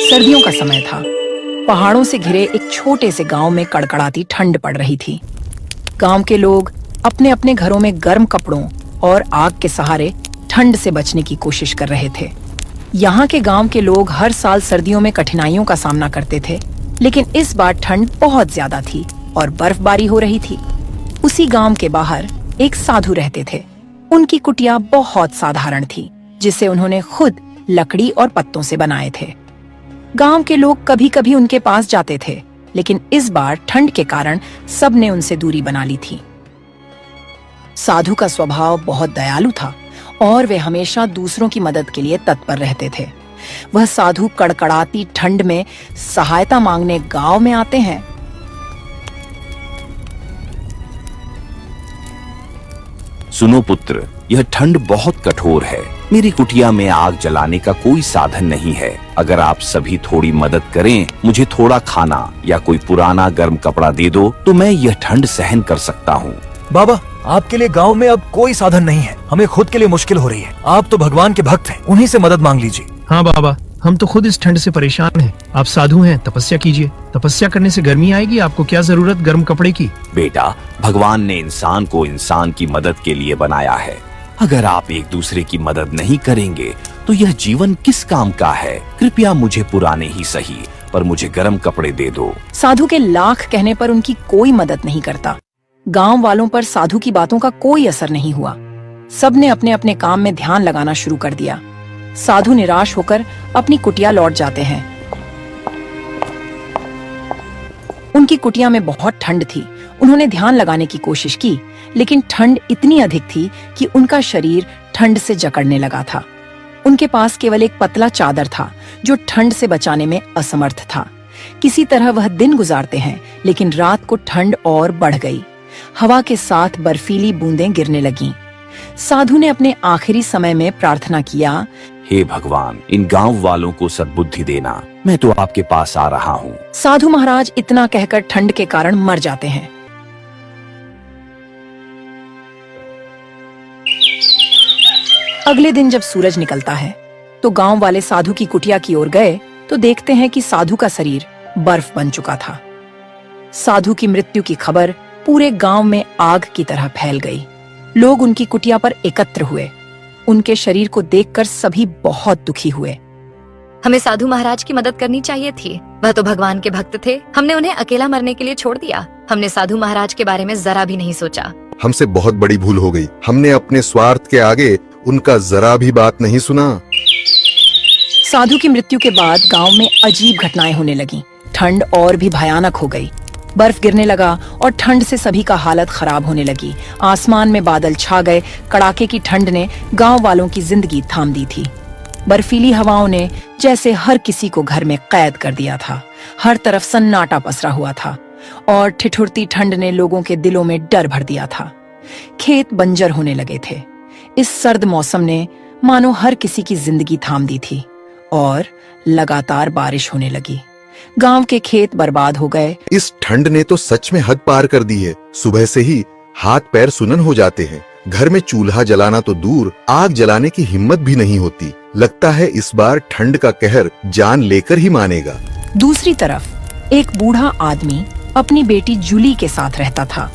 सर्दियों का समय था। पहाड़ों से घिरे एक छोटे से गांव में कड़कड़ाती ठंड पड़ रही थी। गांव के लोग अपने अपने घरों में गर्म कपड़ों और आग के सहारे ठंड से बचने की कोशिश कर रहे थे। यहाँ के गांव के लोग हर साल सर्दियों में कठिनाइयों का सामना करते थे, लेकिन इस बार ठंड बहुत ज्यादा थी और बर्फबारी हो रही थी। उसी गांव के बाहर एक साधु रहते थे। उनकी कुटिया बहुत साधारण थी, जिसे उन्होंने खुद लकड़ी और पत्तों से बनाए थे। गांव के लोग कभी कभी उनके पास जाते थे, लेकिन इस बार ठंड के कारण सबने उनसे दूरी बना ली थी। साधु का स्वभाव बहुत दयालु था और वे हमेशा दूसरों की मदद के लिए तत्पर रहते थे। वह साधु कड़कड़ाती ठंड में सहायता मांगने गांव में आते हैं। सुनो पुत्र, यह ठंड बहुत कठोर है। मेरी कुटिया में आग जलाने का कोई साधन नहीं है। अगर आप सभी थोड़ी मदद करें, मुझे थोड़ा खाना या कोई पुराना गर्म कपड़ा दे दो, तो मैं यह ठंड सहन कर सकता हूँ। बाबा, आपके लिए गांव में अब कोई साधन नहीं है। हमें खुद के लिए मुश्किल हो रही है। आप तो भगवान के भक्त हैं, उन्हीं से मदद मांग लीजिए। हाँ बाबा, हम तो खुद इस ठंड से परेशान हैं। आप साधु हैं, तपस्या कीजिए। तपस्या करने से गर्मी आएगी। आपको क्या जरूरत गर्म कपड़े की? बेटा, भगवान ने इंसान को इंसान की मदद के लिए बनाया है। अगर आप एक दूसरे की मदद नहीं करेंगे तो यह जीवन किस काम का है? कृपया मुझे पुराने ही सही, पर मुझे गर्म कपड़े दे दो। साधु के लाख कहने पर उनकी कोई मदद नहीं करता। गांव वालों पर साधु की बातों का कोई असर नहीं हुआ। सबने अपने अपने काम में ध्यान लगाना शुरू कर दिया। साधु निराश होकर अपनी कुटिया लौट जाते हैं। उनकी कुटिया में बहुत ठंड थी। उन्होंने ध्यान लगाने की कोशिश की, लेकिन ठंड इतनी अधिक थी कि उनका शरीर ठंड से जकड़ने लगा था। उनके पास केवल एक पतला चादर था, जो ठंड से बचाने में असमर्थ था। किसी तरह वह दिन गुजारते हैं, लेकिन रात को ठंड और बढ़ गई। हवा के साथ बर्फीली बूंदें गिरने लगीं। साधु ने अपने आखिरी समय में प्रार्थना किया, हे भगवान, इन गांव वालों को सद्बुद्धि देना। मैं तो आपके पास आ रहा हूँ। साधु महाराज इतना कहकर ठंड के कारण मर जाते हैं। अगले दिन जब सूरज निकलता है तो गांव वाले साधु की कुटिया की ओर गए तो देखते हैं कि साधु का शरीर बर्फ बन चुका था। साधु की मृत्यु की खबर पूरे गांव में आग की तरह फैल गई। लोग उनकी कुटिया पर एकत्र हुए। उनके शरीर को देखकर सभी बहुत दुखी हुए। हमें साधु महाराज की मदद करनी चाहिए थी। वह तो भगवान के भक्त थे। हमने उन्हें अकेला मरने के लिए छोड़ दिया। हमने साधु महाराज के बारे में जरा भी नहीं सोचा। हमसे बहुत बड़ी भूल हो गई। हमने अपने स्वार्थ के आगे उनका जरा भी बात नहीं सुना। साधु की मृत्यु के बाद गांव में अजीब घटनाएं होने लगीं। ठंड और भी भयानक हो गई। बर्फ गिरने लगा और ठंड से सभी का हालत खराब होने लगी। आसमान में बादल छा गए। कड़ाके की ठंड ने गांव वालों की जिंदगी थाम दी थी। बर्फीली हवाओं ने जैसे हर किसी को घर में कैद कर दिया था। हर तरफ सन्नाटा पसरा हुआ था और ठिठुरती ठंड ने लोगों के दिलों में डर भर दिया था। खेत बंजर होने लगे थे। इस सर्द मौसम ने मानो हर किसी की जिंदगी थाम दी थी और लगातार बारिश होने लगी। गांव के खेत बर्बाद हो गए। इस ठंड ने तो सच में हद पार कर दी है। सुबह से ही हाथ पैर सुनन हो जाते हैं। घर में चूल्हा जलाना तो दूर, आग जलाने की हिम्मत भी नहीं होती। लगता है इस बार ठंड का कहर जान लेकर ही मानेगा। दूसरी तरफ एक बूढ़ा आदमी अपनी बेटी जूली के साथ रहता था।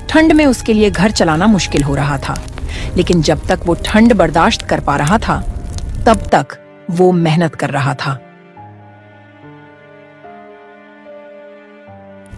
ठंड में उसके लिए घर चलाना मुश्किल हो रहा था, लेकिन जब तक वो ठंड बर्दाश्त कर पा रहा था, तब तक वो मेहनत कर रहा था।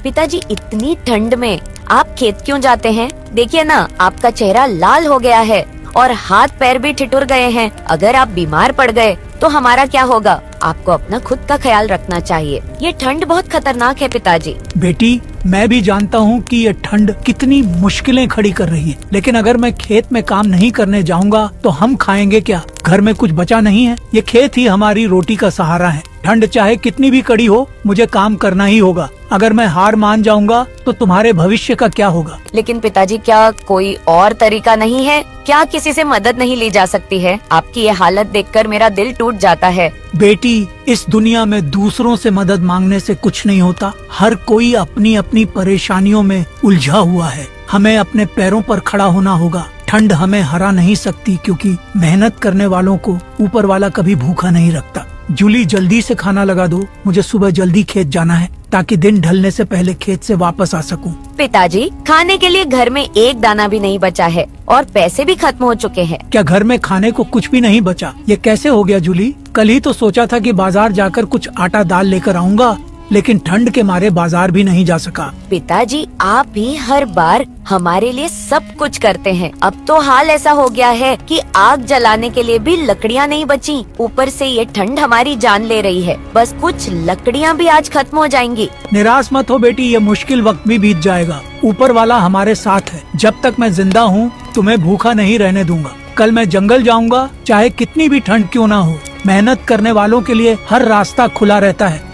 पिताजी, इतनी ठंड में आप खेत क्यों जाते हैं? देखिए ना, आपका चेहरा लाल हो गया है और हाथ पैर भी ठिठुर गए हैं। अगर आप बीमार पड़ गए तो हमारा क्या होगा? आपको अपना खुद का ख्याल रखना चाहिए। ये ठंड बहुत खतरनाक है पिताजी। बेटी, मैं भी जानता हूँ कि ये ठंड कितनी मुश्किलें खड़ी कर रही है, लेकिन अगर मैं खेत में काम नहीं करने जाऊँगा तो हम खाएंगे क्या? घर में कुछ बचा नहीं है। ये खेत ही हमारी रोटी का सहारा है। ठंड चाहे कितनी भी कड़ी हो, मुझे काम करना ही होगा। अगर मैं हार मान जाऊंगा तो तुम्हारे भविष्य का क्या होगा? लेकिन पिताजी, क्या कोई और तरीका नहीं है? क्या किसी से मदद नहीं ली जा सकती है? आपकी ये हालत देखकर मेरा दिल टूट जाता है। बेटी, इस दुनिया में दूसरों से मदद मांगने से कुछ नहीं होता। हर कोई अपनी अपनी परेशानियों में उलझा हुआ है। हमें अपने पैरों पर खड़ा होना होगा। ठंड हमें हरा नहीं सकती, क्योंकि मेहनत करने वालों को ऊपर वाला कभी भूखा नहीं रखता। जूली जल्दी से खाना लगा दो, मुझे सुबह जल्दी खेत जाना है ताकि दिन ढलने से पहले खेत से वापस आ सकूं। पिताजी, खाने के लिए घर में एक दाना भी नहीं बचा है और पैसे भी खत्म हो चुके हैं। क्या घर में खाने को कुछ भी नहीं बचा? ये कैसे हो गया जूली? कल ही तो सोचा था कि बाजार जाकर कुछ आटा दाल लेकर आऊंगा, लेकिन ठंड के मारे बाजार भी नहीं जा सका। पिताजी, आप भी हर बार हमारे लिए सब कुछ करते हैं। अब तो हाल ऐसा हो गया है कि आग जलाने के लिए भी लकड़ियाँ नहीं बची। ऊपर से ये ठंड हमारी जान ले रही है। बस कुछ लकड़ियाँ भी आज खत्म हो जाएंगी। निराश मत हो बेटी, ये मुश्किल वक्त भी बीत जाएगा। ऊपर वाला हमारे साथ है। जब तक मैं जिंदा हूँ तुम्हें भूखा नहीं रहने दूंगा। कल मैं जंगल जाऊंगा, चाहे कितनी भी ठंड क्यों ना हो। मेहनत करने वालों के लिए हर रास्ता खुला रहता है।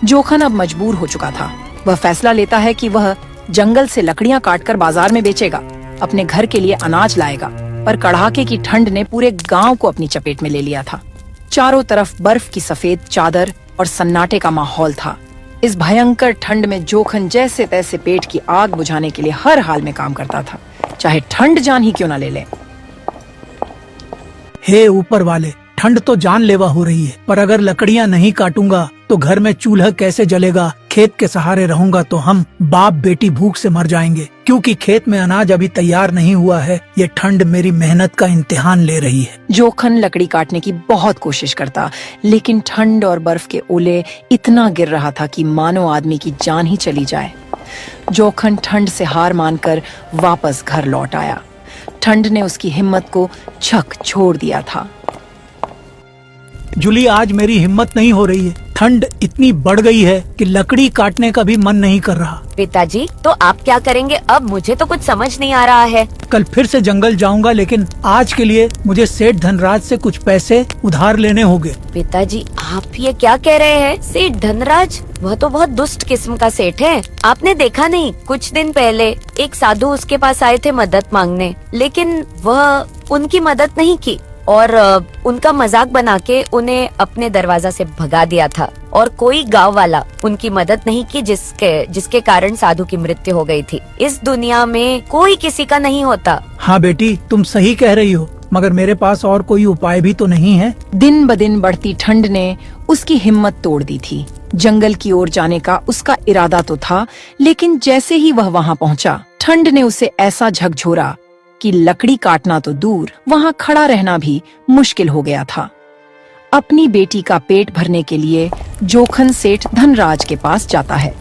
जोखन अब मजबूर हो चुका था। वह फैसला लेता है कि वह जंगल से लकड़ियां काटकर बाजार में बेचेगा, अपने घर के लिए अनाज लाएगा। पर कड़ाके की ठंड ने पूरे गांव को अपनी चपेट में ले लिया था। चारों तरफ बर्फ की सफेद चादर और सन्नाटे का माहौल था। इस भयंकर ठंड में जोखन जैसे तैसे पेट की आग बुझाने के लिए हर हाल में काम करता था, चाहे ठंड जान ही क्यों न ले ले। हे ऊपर वाले, ठंड तो जानलेवा हो रही है, पर अगर लकड़ियाँ नहीं काटूंगा तो घर में चूल्हा कैसे जलेगा? खेत के सहारे रहूंगा तो हम बाप बेटी भूख से मर जाएंगे, क्योंकि खेत में अनाज अभी तैयार नहीं हुआ है। ये ठंड मेरी मेहनत का इम्तिहान ले रही है। जोखन लकड़ी काटने की बहुत कोशिश करता, लेकिन ठंड और बर्फ के ओले इतना गिर रहा था कि मानो आदमी की जान ही चली जाए। जोखन ठंड से हार मानकर वापस घर लौट आया। ठंड ने उसकी हिम्मत को झक छोड़ दिया था। जूली, आज मेरी हिम्मत नहीं हो रही है। ठंड इतनी बढ़ गई है कि लकड़ी काटने का भी मन नहीं कर रहा। पिताजी, तो आप क्या करेंगे अब? मुझे तो कुछ समझ नहीं आ रहा है। कल फिर से जंगल जाऊंगा, लेकिन आज के लिए मुझे सेठ धनराज से कुछ पैसे उधार लेने होंगे। पिताजी, आप ये क्या कह रहे हैं? सेठ धनराज, वह तो बहुत दुष्ट किस्म का सेठ है। आपने देखा नहीं, कुछ दिन पहले एक साधु उसके पास आए थे मदद मांगने, लेकिन वह उनकी मदद नहीं की और उनका मजाक बना के उन्हें अपने दरवाजा से भगा दिया था। और कोई गांव वाला उनकी मदद नहीं की, जिसके कारण साधु की मृत्यु हो गई थी। इस दुनिया में कोई किसी का नहीं होता। हाँ बेटी, तुम सही कह रही हो, मगर मेरे पास और कोई उपाय भी तो नहीं है। दिन ब दिन बढ़ती ठंड ने उसकी हिम्मत तोड़ दी थी। जंगल की ओर जाने का उसका इरादा तो था, लेकिन जैसे ही वह वहाँ पहुँचा, ठंड ने उसे ऐसा झकझोरा कि लकड़ी काटना तो दूर, वहाँ खड़ा रहना भी मुश्किल हो गया था। अपनी बेटी का पेट भरने के लिए जोखन सेठ धनराज के पास जाता है।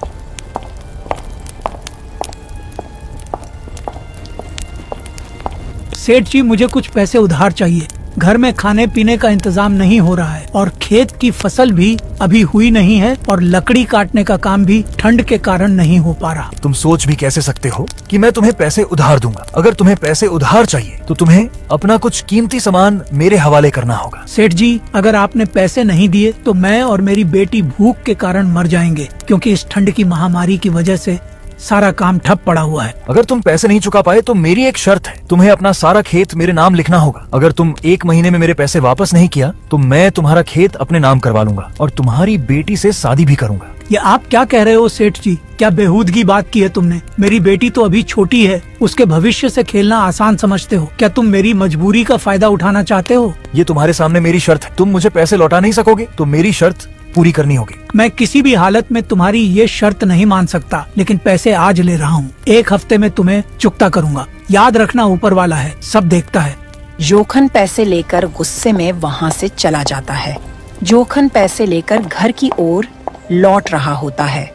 सेठ जी, मुझे कुछ पैसे उधार चाहिए। घर में खाने पीने का इंतजाम नहीं हो रहा है और खेत की फसल भी अभी हुई नहीं है और लकड़ी काटने का काम भी ठंड के कारण नहीं हो पा रहा। तुम सोच भी कैसे सकते हो कि मैं तुम्हें पैसे उधार दूंगा? अगर तुम्हें पैसे उधार चाहिए तो तुम्हें अपना कुछ कीमती सामान मेरे हवाले करना होगा। सेठ जी, अगर आपने पैसे नहीं दिए तो मैं और मेरी बेटी भूख के कारण मर जाएंगे, क्योंकि इस ठंड की महामारी की वजह से सारा काम ठप पड़ा हुआ है। अगर तुम पैसे नहीं चुका पाए तो मेरी एक शर्त है, तुम्हें अपना सारा खेत मेरे नाम लिखना होगा। अगर तुम 1 महीने में मेरे पैसे वापस नहीं किया तो मैं तुम्हारा खेत अपने नाम करवा लूंगा और तुम्हारी बेटी से शादी भी करूंगा। ये आप क्या कह रहे हो सेठ जी? क्या बेहूदगी बात की है तुमने? मेरी बेटी तो अभी छोटी है, उसके भविष्य से खेलना आसान समझते हो? क्या तुम मेरी मजबूरी का फायदा उठाना चाहते हो? ये तुम्हारे सामने मेरी शर्त है। तुम मुझे पैसे लौटा नहीं सकोगे तो मेरी शर्त पूरी करनी होगी। मैं किसी भी हालत में तुम्हारी ये शर्त नहीं मान सकता, लेकिन पैसे आज ले रहा हूँ। 1 हफ्ते में तुम्हें चुकता करूँगा। याद रखना, ऊपर वाला है, सब देखता है। जोखन पैसे लेकर गुस्से में वहाँ से चला जाता है। जोखन पैसे लेकर घर की ओर लौट रहा होता है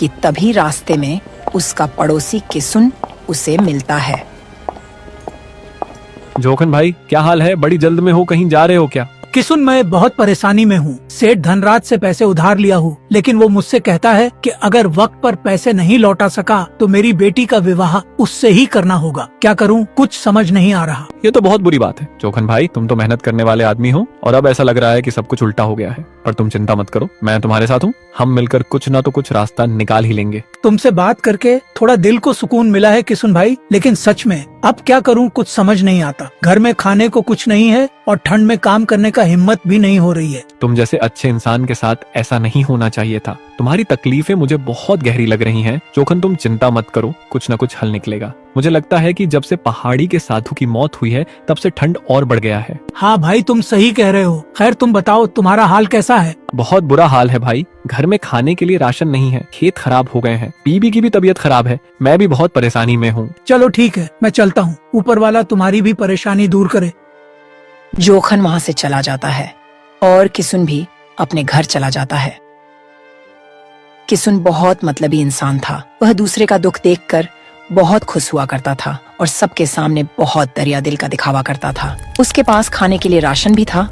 कि तभी रास्ते में उसका पड़ोसी किसुन उसे मिलता है। जोखन भाई, क्या हाल है? बड़ी जल्द में हो, कहीं जा रहे हो क्या? किसुन, मैं बहुत परेशानी में हूँ। सेठ धनराज से पैसे उधार लिया हूँ, लेकिन वो मुझसे कहता है कि अगर वक्त पर पैसे नहीं लौटा सका तो मेरी बेटी का विवाह उससे ही करना होगा। क्या करूँ, कुछ समझ नहीं आ रहा। ये तो बहुत बुरी बात है। जोखन भाई, तुम तो मेहनत करने वाले आदमी हो और अब ऐसा लग रहा है कि सब कुछ उल्टा हो गया है। पर तुम चिंता मत करो, मैं तुम्हारे साथ हूँ। हम मिलकर कुछ ना तो कुछ रास्ता निकाल ही लेंगे। तुमसे बात करके थोड़ा दिल को सुकून मिला है किसुन भाई, लेकिन सच में अब क्या करूँ, कुछ समझ नहीं आता। घर में खाने को कुछ नहीं है और ठंड में काम करने का हिम्मत भी नहीं हो रही है। तुम जैसे अच्छे इंसान के साथ ऐसा नहीं होना चाहिए था। तुम्हारी तकलीफें मुझे बहुत गहरी लग रही हैं। जोखन, तुम चिंता मत करो, कुछ ना कुछ हल निकलेगा। मुझे लगता है कि जब से पहाड़ी के साधु की मौत हुई है तब से ठंड और बढ़ गया है। हाँ भाई, तुम सही कह रहे हो। खैर तुम बताओ, तुम्हारा हाल कैसा है? बहुत बुरा हाल है भाई। घर में खाने के लिए राशन नहीं है, खेत खराब हो गए हैं, बीबी की भी तबीयत खराब है, मैं भी बहुत परेशानी में हूँ। चलो ठीक है, मैं चलता हूँ। ऊपर वाला तुम्हारी भी परेशानी दूर करे। जोखन वहां से चला जाता है और किसुन भी अपने घर चला जाता है। किसुन बहुत मतलबी इंसान था। वह दूसरे का दुख देखकर बहुत खुश हुआ करता था और सबके सामने बहुत दरिया दिल का दिखावा करता था। उसके पास खाने के लिए राशन भी था,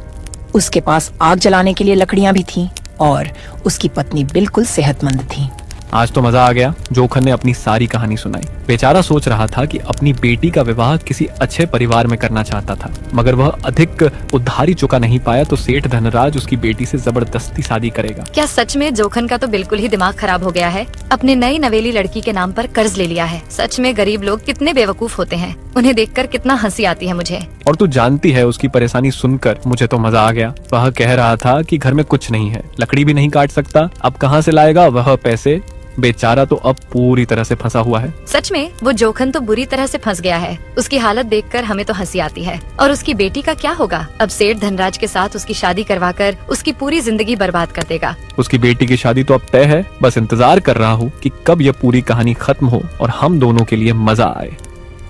उसके पास आग जलाने के लिए लकड़ियां भी थीं और उसकी पत्नी बिल्कुल सेहतमंद थी। आज तो मजा आ गया। जोखन ने अपनी सारी कहानी सुनाई। बेचारा सोच रहा था कि अपनी बेटी का विवाह किसी अच्छे परिवार में करना चाहता था, मगर वह अधिक उधारी चुका नहीं पाया तो सेठ धनराज उसकी बेटी से जबरदस्ती शादी करेगा। क्या सच में जोखन का तो बिल्कुल ही दिमाग खराब हो गया है? अपने नई नवेली लड़की के नाम पर कर्ज ले लिया है। सच में गरीब लोग कितने बेवकूफ होते हैं। उन्हें देखकर कितना हंसी आती है मुझे। और तू जानती है, उसकी परेशानी सुनकर मुझे तो मजा आ गया। वह कह रहा था कि घर में कुछ नहीं है, लकड़ी भी नहीं काट सकता, अब कहाँ से लाएगा वह पैसे। बेचारा तो अब पूरी तरह से फंसा हुआ है। सच में वो जोखन तो बुरी तरह से फंस गया है। उसकी हालत देखकर हमें तो हंसी आती है। और उसकी बेटी का क्या होगा? अब सेठ धनराज के साथ उसकी शादी करवाकर उसकी पूरी जिंदगी बर्बाद कर देगा। उसकी बेटी की शादी तो अब तय है, बस इंतजार कर रहा हूँ कि कब यह पूरी कहानी खत्म हो और हम दोनों के लिए मजा आए।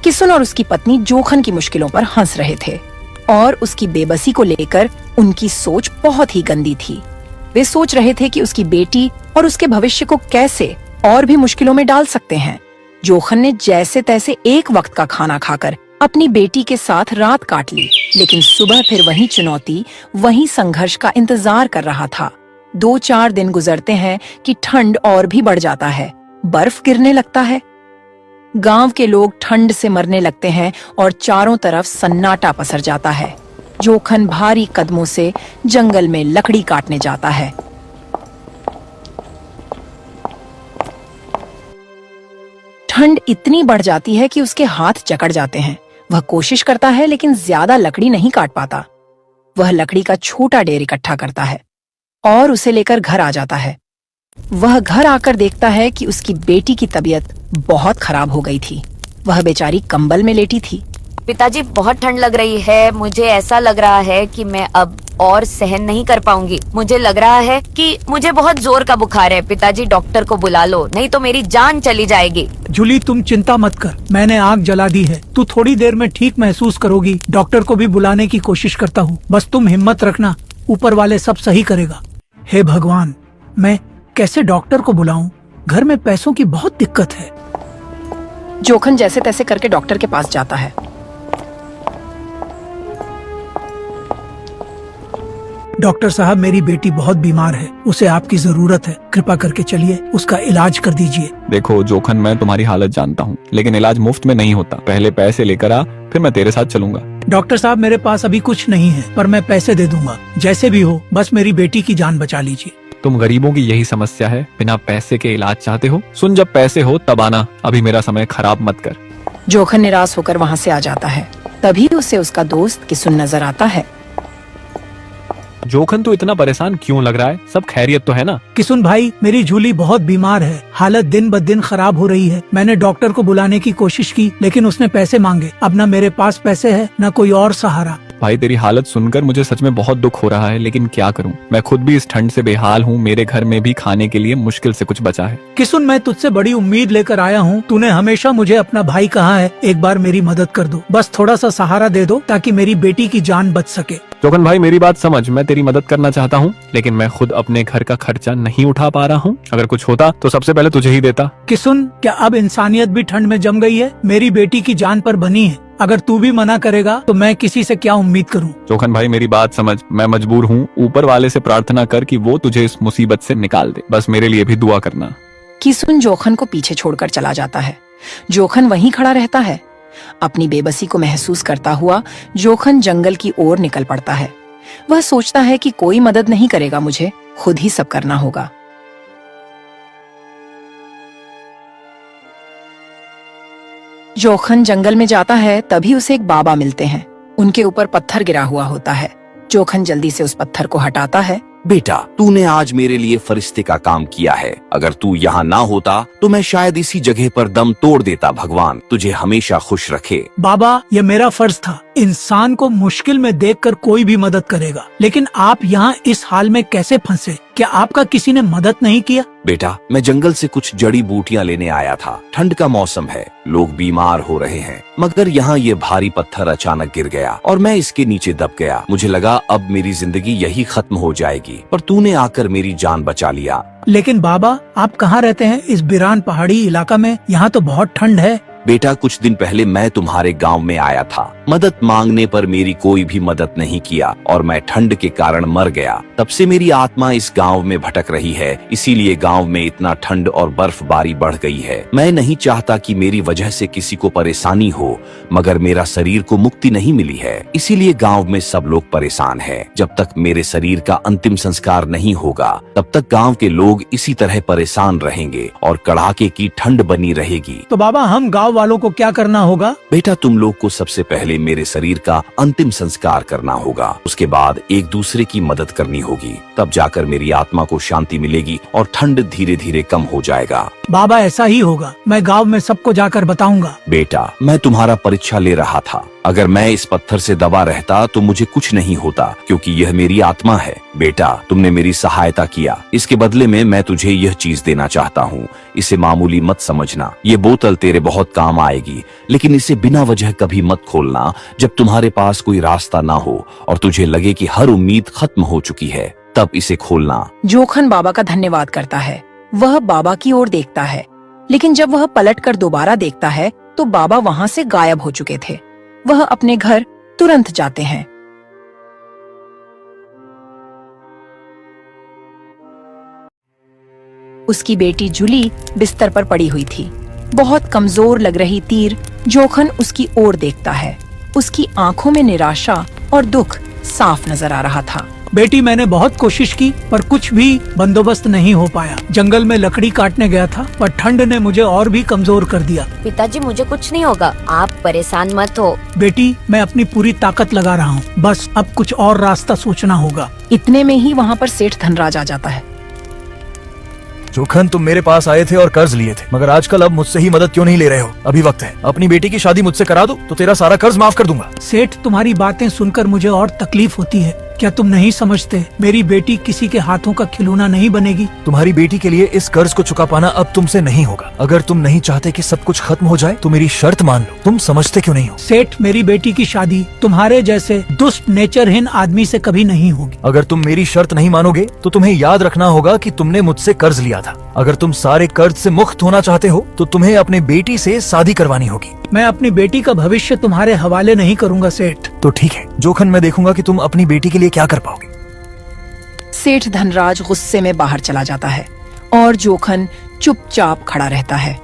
किसुन और उसकी पत्नी जोखन की मुश्किलों पर हंस रहे थे और उसकी बेबसी को लेकर उनकी सोच बहुत ही गंदी थी। वे सोच रहे थे कि उसकी बेटी और उसके भविष्य को कैसे और भी मुश्किलों में डाल सकते हैं। जोखन ने जैसे तैसे एक वक्त का खाना खाकर अपनी बेटी के साथ रात काट ली, लेकिन सुबह फिर वही चुनौती, वही संघर्ष का इंतजार कर रहा था। 2-4 दिन गुजरते हैं कि ठंड और भी बढ़ जाता है, बर्फ गिरने लगता है। गांव के लोग ठंड से मरने लगते हैं और चारों तरफ सन्नाटा पसर जाता है। जोखन भारी कदमों से जंगल में लकड़ी काटने जाता है। ठंड इतनी बढ़ जाती है कि उसके हाथ जकड़ जाते हैं। वह कोशिश करता है लेकिन ज्यादा लकड़ी नहीं काट पाता। वह लकड़ी का छोटा ढेर इकट्ठा करता है और उसे लेकर घर आ जाता है। वह घर आकर देखता है कि उसकी बेटी की तबीयत बहुत खराब हो गई थी। वह बेचारी कंबल में लेटी थी। पिताजी, बहुत ठंड लग रही है। मुझे ऐसा लग रहा है कि मैं अब और सहन नहीं कर पाऊंगी। मुझे लग रहा है कि मुझे बहुत जोर का बुखार है। पिताजी, डॉक्टर को बुला लो, नहीं तो मेरी जान चली जाएगी। जूली, तुम चिंता मत कर, मैंने आग जला दी है। तू थोड़ी देर में ठीक महसूस करोगी। डॉक्टर को भी बुलाने की कोशिश करता हूँ, बस तुम हिम्मत रखना, ऊपर वाले सब सही करेगा। हे भगवान, मैं कैसे डॉक्टर को बुलाऊं? घर में पैसों की बहुत दिक्कत है। जोखन जैसे तैसे करके डॉक्टर के पास जाता है। डॉक्टर साहब, मेरी बेटी बहुत बीमार है, उसे आपकी जरूरत है। कृपा करके चलिए, उसका इलाज कर दीजिए। देखो जोखन, मैं तुम्हारी हालत जानता हूँ, लेकिन इलाज मुफ्त में नहीं होता। पहले पैसे लेकर आ, फिर मैं तेरे साथ चलूंगा। डॉक्टर साहब, मेरे पास अभी कुछ नहीं है, पर मैं पैसे दे दूंगा। जैसे भी हो, बस मेरी बेटी की जान बचा लीजिए। तुम गरीबों की यही समस्या है, बिना पैसे के इलाज चाहते हो। सुन, जब पैसे हो तब आना, अभी मेरा समय खराब मत कर। जोखन निराश होकर वहाँ से आ जाता है। तभी उसे उसका दोस्त किसुन नजर आता है। जोखन, तो इतना परेशान क्यों लग रहा है? सब खैरियत तो है ना? किसुन भाई, मेरी जूली बहुत बीमार है, हालत दिन ब दिन खराब हो रही है। मैंने डॉक्टर को बुलाने की कोशिश की, लेकिन उसने पैसे मांगे। अब न मेरे पास पैसे है, न कोई और सहारा। भाई, तेरी हालत सुनकर मुझे सच में बहुत दुख हो रहा है, लेकिन क्या करूं? मैं खुद भी इस ठंड से बेहाल हूं। मेरे घर में भी खाने के लिए मुश्किल से कुछ बचा है। किसुन, मैं तुझसे बड़ी उम्मीद लेकर आया हूं। तूने हमेशा मुझे अपना भाई कहा है। एक बार मेरी मदद कर दो, बस थोड़ा सा सहारा दे दो ताकि मेरी बेटी की जान बच सके। जोखन भाई, मेरी बात समझ। मैं तेरी मदद करना चाहता हूं, लेकिन मैं खुद अपने घर का खर्चा नहीं उठा पा रहा हूं। अगर कुछ होता तो सबसे पहले तुझे ही देता। किसुन, क्या अब इंसानियत भी ठंड में जम गई है? मेरी बेटी की जान पर बनी है। अगर तू भी मना करेगा तो मैं किसी से क्या उम्मीद करूं? जोखन भाई, मेरी बात समझ। मैं मजबूर हूँ। ऊपर वाले से प्रार्थना कर कि वो तुझे इस मुसीबत से निकाल दे। बस मेरे लिए भी दुआ करना। किसुन जोखन को पीछे छोड़कर चला जाता है। जोखन वहीं खड़ा रहता है। अपनी बेबसी को महसूस करता हुआ जोखन जंगल की ओर निकल पड़ता है। वह सोचता है कि कोई मदद नहीं करेगा, मुझे खुद ही सब करना होगा। जोखन जंगल में जाता है, तभी उसे एक बाबा मिलते हैं। उनके ऊपर पत्थर गिरा हुआ होता है। जोखन जल्दी से उस पत्थर को हटाता है। बेटा, तूने आज मेरे लिए फरिश्ते का काम किया है। अगर तू यहाँ ना होता तो मैं शायद इसी जगह पर दम तोड़ देता। भगवान तुझे हमेशा खुश रखे। बाबा, यह मेरा फर्ज था। इंसान को मुश्किल में देखकर कोई भी मदद करेगा, लेकिन आप यहाँ इस हाल में कैसे फंसे? क्या आपका किसी ने मदद नहीं किया? बेटा, मैं जंगल से कुछ जड़ी बूटियां लेने आया था। ठंड का मौसम है, लोग बीमार हो रहे हैं, मगर यहाँ ये भारी पत्थर अचानक गिर गया और मैं इसके नीचे दब गया। मुझे लगा अब मेरी जिंदगी यही खत्म हो जाएगी, पर तूने आकर मेरी जान बचा लिया। लेकिन बाबा, आप कहाँ रहते हैं इस बिरान पहाड़ी इलाका में? यहाँ तो बहुत ठंड है। बेटा, कुछ दिन पहले मैं तुम्हारे गांव में आया था। मदद मांगने पर मेरी कोई भी मदद नहीं किया और मैं ठंड के कारण मर गया। तब से मेरी आत्मा इस गांव में भटक रही है, इसीलिए गांव में इतना ठंड और बर्फबारी बढ़ गई है। मैं नहीं चाहता कि मेरी वजह से किसी को परेशानी हो, मगर मेरा शरीर को मुक्ति नहीं मिली है, इसीलिए गांव में सब लोग परेशान हैं। जब तक मेरे शरीर का अंतिम संस्कार नहीं होगा, तब तक गांव के लोग इसी तरह परेशान रहेंगे और कड़ाके की ठंड बनी रहेगी। तो बाबा, हम गाँव वालों को क्या करना होगा? बेटा, तुम लोग को सबसे पहले मेरे शरीर का अंतिम संस्कार करना होगा। उसके बाद एक दूसरे की मदद करनी होगी, तब जाकर मेरी आत्मा को शांति मिलेगी और ठंड धीरे धीरे कम हो जाएगा। बाबा, ऐसा ही होगा। मैं गांव में सबको जाकर बताऊंगा। बेटा, मैं तुम्हारा परीक्षा ले रहा था। अगर मैं इस पत्थर से दबा रहता तो मुझे कुछ नहीं होता, क्योंकि यह मेरी आत्मा है। बेटा, तुमने मेरी सहायता किया, इसके बदले में मैं तुझे यह चीज देना चाहता हूँ। इसे मामूली मत समझना। ये बोतल तेरे बहुत काम आएगी, लेकिन इसे बिना वजह कभी मत खोलना जब तुम्हारे पास कोई रास्ता ना हो और तुझे लगे कि हर उम्मीद खत्म हो चुकी है, तब इसे खोलना। जोखन बाबा का धन्यवाद करता है। वह बाबा की ओर देखता है, लेकिन जब वह पलटकर दोबारा देखता है तो बाबा वहाँ से गायब हो चुके थे। वह अपने घर तुरंत जाते हैं। उसकी बेटी जूली बिस्तर पर पड़ी हुई थी। बहुत कमजोर लग रही तीर जोखन उसकी ओर देखता है। उसकी आंखों में निराशा और दुख साफ नजर आ रहा था। बेटी, मैंने बहुत कोशिश की पर कुछ भी बंदोबस्त नहीं हो पाया। जंगल में लकड़ी काटने गया था, पर ठंड ने मुझे और भी कमजोर कर दिया। पिताजी, मुझे कुछ नहीं होगा, आप परेशान मत हो। बेटी, मैं अपनी पूरी ताकत लगा रहा हूँ, बस अब कुछ और रास्ता सोचना होगा। इतने में ही वहाँ पर सेठ धनराज आ जाता है। जोखन, तुम मेरे पास आए थे और कर्ज लिए थे, मगर आजकल अब मुझसे ही मदद क्यों नहीं ले रहे हो? अभी वक्त है, अपनी बेटी की शादी मुझसे करा दो तो तेरा सारा कर्ज माफ कर दूंगा। सेठ, तुम्हारी बातें सुनकर मुझे और तकलीफ होती है। क्या तुम नहीं समझते, मेरी बेटी किसी के हाथों का खिलौना नहीं बनेगी। तुम्हारी बेटी के लिए इस कर्ज को चुका पाना अब तुमसे नहीं होगा। अगर तुम नहीं चाहते कि सब कुछ खत्म हो जाए तो मेरी शर्त मान लो। तुम समझते क्यों नहीं हो? सेठ, मेरी बेटी की शादी तुम्हारे जैसे दुष्ट नेचरहीन आदमी से कभी नहीं होगी। अगर तुम मेरी शर्त नहीं मानोगे तो तुम्हें याद रखना होगा कि तुमने मुझसे कर्ज लिया था। अगर तुम सारे कर्ज से मुक्त होना चाहते हो तो तुम्हें अपनी बेटी से शादी करवानी होगी। मैं अपनी बेटी का भविष्य तुम्हारे हवाले नहीं करूंगा सेठ। तो ठीक है जोखन, मैं देखूंगा कि तुम अपनी बेटी के लिए क्या कर पाओगे। सेठ धनराज गुस्से में बाहर चला जाता है और जोखन चुपचाप खड़ा रहता है।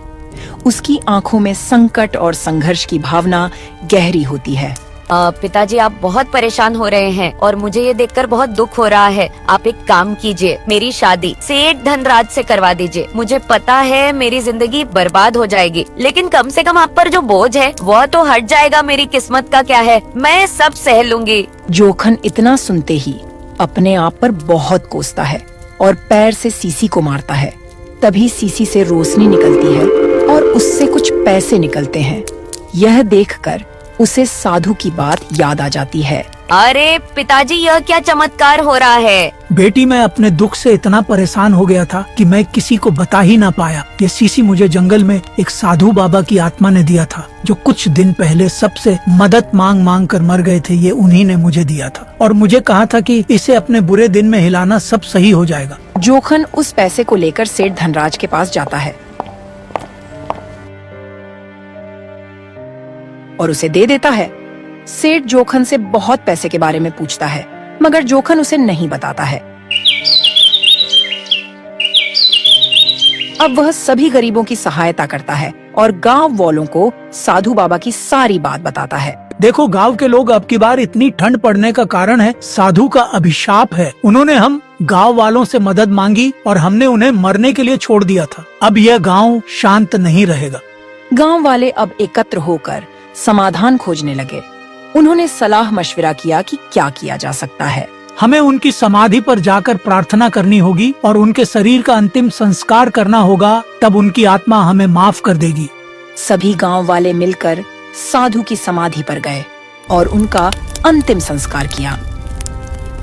उसकी आंखों में संकट और संघर्ष की भावना गहरी होती है। पिताजी, आप बहुत परेशान हो रहे हैं और मुझे ये देखकर बहुत दुख हो रहा है। आप एक काम कीजिए, मेरी शादी सेठ धनराज से करवा दीजिए। मुझे पता है मेरी जिंदगी बर्बाद हो जाएगी, लेकिन कम से कम आप पर जो बोझ है वो तो हट जाएगा। मेरी किस्मत का क्या है, मैं सब सह लूंगी। जोखन इतना सुनते ही अपने आप पर बहुत कोसता है और पैर से सीसी को मारता है। तभी सीसी से रोशनी निकलती है और उससे कुछ पैसे निकलते हैं। यह देखकर उसे साधु की बात याद आ जाती है। अरे पिताजी, यह क्या चमत्कार हो रहा है? बेटी, मैं अपने दुख से इतना परेशान हो गया था कि मैं किसी को बता ही ना पाया। ये सीसी मुझे जंगल में एक साधु बाबा की आत्मा ने दिया था, जो कुछ दिन पहले सबसे मदद मांग मांग कर मर गए थे। ये उन्हीं ने मुझे दिया था और मुझे कहा था कि इसे अपने बुरे दिन में हिलाना, सब सही हो जाएगा। जोखन उस पैसे को लेकर सेठ धनराज के पास जाता है और उसे दे देता है। सेठ जोखन से बहुत पैसे के बारे में पूछता है, मगर जोखन उसे नहीं बताता है। अब वह सभी गरीबों की सहायता करता है और गांव वालों को साधु बाबा की सारी बात बताता है। देखो गांव के लोग, अब की बार इतनी ठंड पड़ने का कारण है साधु का अभिशाप है। उन्होंने हम गांव वालों से मदद मांगी और हमने उन्हें मरने के लिए छोड़ दिया था। अब यह गांव शांत नहीं रहेगा। गांव वाले अब एकत्र होकर समाधान खोजने लगे। उन्होंने सलाह मशविरा किया कि क्या किया जा सकता है। हमें उनकी समाधि पर जाकर प्रार्थना करनी होगी और उनके शरीर का अंतिम संस्कार करना होगा, तब उनकी आत्मा हमें माफ कर देगी। सभी गांव वाले मिलकर साधु की समाधि पर गए और उनका अंतिम संस्कार किया।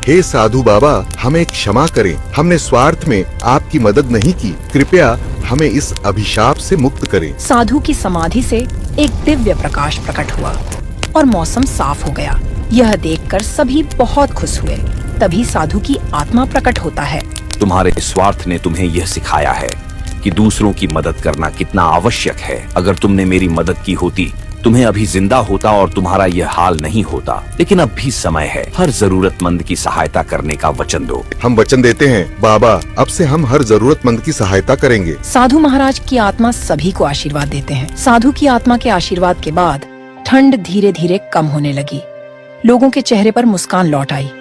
हे साधु बाबा, हमें क्षमा करें, हमने स्वार्थ में आपकी मदद नहीं की, कृपया हमें इस अभिशाप से मुक्त करें। साधु की समाधि से एक दिव्य प्रकाश प्रकट हुआ और मौसम साफ हो गया। यह देखकर सभी बहुत खुश हुए। तभी साधु की आत्मा प्रकट होता है। तुम्हारे स्वार्थ ने तुम्हें यह सिखाया है कि दूसरों की मदद करना कितना आवश्यक है। अगर तुमने मेरी मदद की होती, तुम्हें अभी जिंदा होता और तुम्हारा यह हाल नहीं होता। लेकिन अब भी समय है, हर जरूरतमंद की सहायता करने का वचन दो। हम वचन देते हैं बाबा, अब से हम हर जरूरतमंद की सहायता करेंगे। साधु महाराज की आत्मा सभी को आशीर्वाद देते हैं। साधु की आत्मा के आशीर्वाद के बाद ठंड धीरे धीरे कम होने लगी। लोगों के चेहरे पर मुस्कान लौट आई।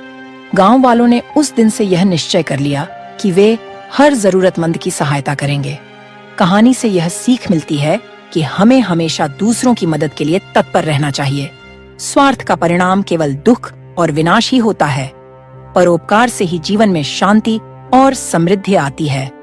गांव वालों ने उस दिन से यह निश्चय कर लिया कि वे हर जरूरतमंद की सहायता करेंगे। कहानी से यह सीख मिलती है कि हमें हमेशा दूसरों की मदद के लिए तत्पर रहना चाहिए। स्वार्थ का परिणाम केवल दुख और विनाश ही होता है। परोपकार से ही जीवन में शांति और समृद्धि आती है।